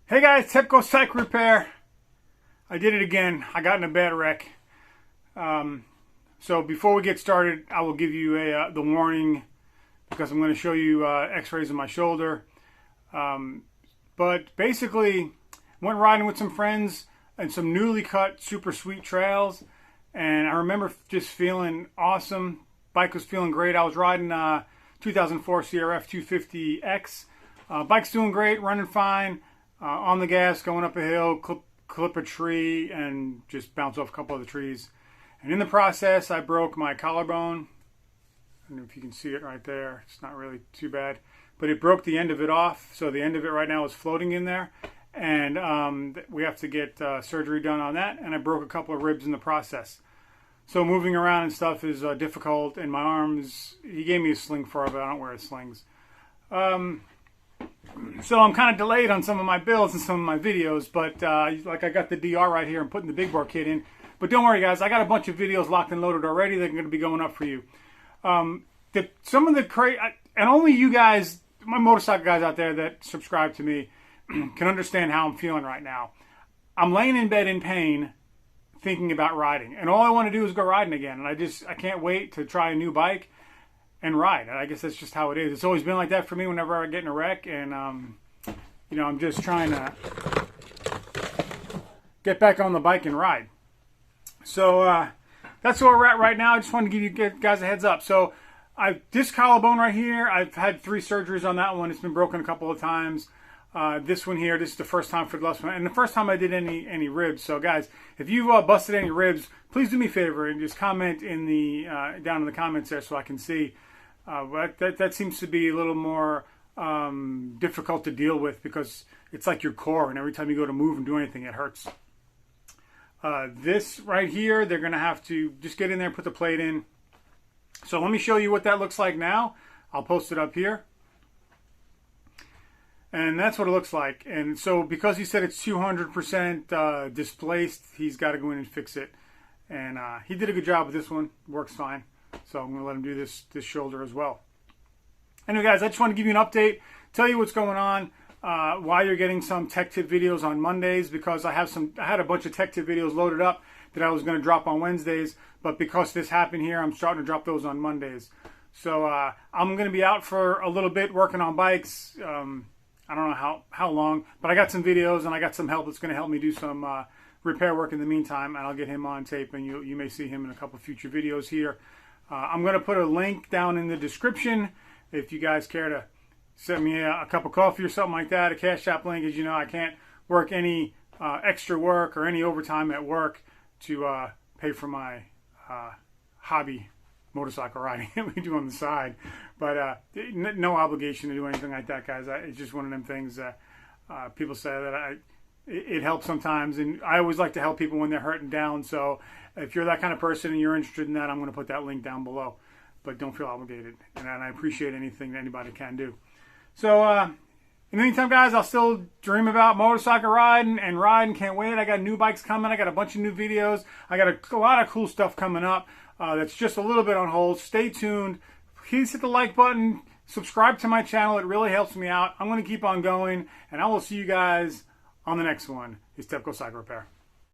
Hey guys, Tepcocyclerepair. I did it again. I got in a bad wreck. So before we get started, I will give you the warning because I'm going to show you x-rays of my shoulder. But basically, went riding with some friends and some newly cut super sweet trails. And I remember just feeling awesome. Bike was feeling great. I was riding 2004 CRF 250X. Bike's doing great, running fine. On the gas, going up a hill, clip a tree, and just bounce off a couple of the trees. And in the process, I broke my collarbone. I don't know if you can see it right there. It's not really too bad. But it broke the end of it off. So the end of it right now is floating in there. And we have to get surgery done on that. And I broke a couple of ribs in the process. So moving around and stuff is difficult. And my arms, he gave me a sling for it, but I don't wear slings. So I'm kind of delayed on some of my builds and some of my videos, but like I got the DR right here and putting the big bore kit in. But don't worry guys, I got a bunch of videos locked and loaded already that are going to be going up for you. Some of the and only you guys, my motorcycle guys out there that subscribe to me can understand how I'm feeling right now. I'm laying in bed in pain thinking about riding, and all I want to do is go riding again, and I can't wait to try a new bike and ride. And I guess that's just how it is. It's always been like that for me whenever I get in a wreck, and you know, I'm just trying to get back on the bike and ride. So that's where we're at right now. I just wanted to give you guys a heads up. So this collarbone right here, I've had 3 surgeries on that one. It's been broken a couple of times. This one here, this is the first time for the last one, and the first time I did any ribs. So guys, if you've busted any ribs, please do me a favor and just comment in the down in the comments there so I can see. But that seems to be a little more difficult to deal with because it's like your core, and every time you go to move and do anything, it hurts. This right here, they're going to have to just get in there and put the plate in. So let me show you what that looks like now. I'll post it up here. And that's what it looks like. And so because he said it's 200% displaced, he's got to go in and fix it. And he did a good job with this one. Works fine. So I'm going to let him do this shoulder as well. Anyway, guys, I just want to give you an update, tell you what's going on, why you're getting some tech tip videos on Mondays, because I had a bunch of tech tip videos loaded up that I was going to drop on Wednesdays, but because this happened here, I'm starting to drop those on Mondays. So I'm going to be out for a little bit working on bikes. I don't know how long, but I got some videos and I got some help that's going to help me do some repair work in the meantime, and I'll get him on tape, and you may see him in a couple future videos here. I'm going to put a link down in the description if you guys care to send me a cup of coffee or something like that. A Cash App link. As you know, I can't work any extra work or any overtime at work to pay for my hobby motorcycle riding that we do on the side. But no obligation to do anything like that, guys. It's just one of them things that people say that it helps sometimes, and I always like to help people when they're hurting down. So if you're that kind of person and you're interested in that, I'm going to put that link down below. But don't feel obligated, and I appreciate anything that anybody can do. So in the meantime, guys, I'll still dream about motorcycle riding and riding. Can't wait. I got new bikes coming. I got a bunch of new videos. I got a lot of cool stuff coming up that's just a little bit on hold. Stay tuned. Please hit the like button. Subscribe to my channel. It really helps me out. I'm going to keep on going, and I will see you guys on the next one. It's Tepcocyclerepair.